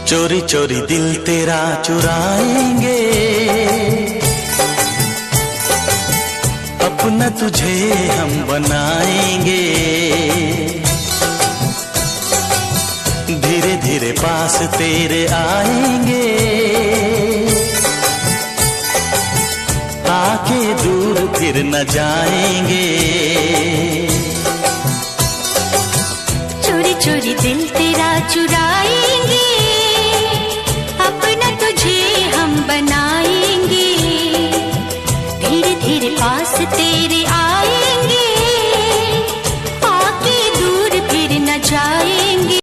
चोरी चोरी दिल तेरा चुराएंगे, अपना तुझे हम बनाएंगे। धीरे धीरे पास तेरे आएंगे, आके दूर फिर न जाएंगे। चोरी चोरी दिल तेरा चुराएंगे,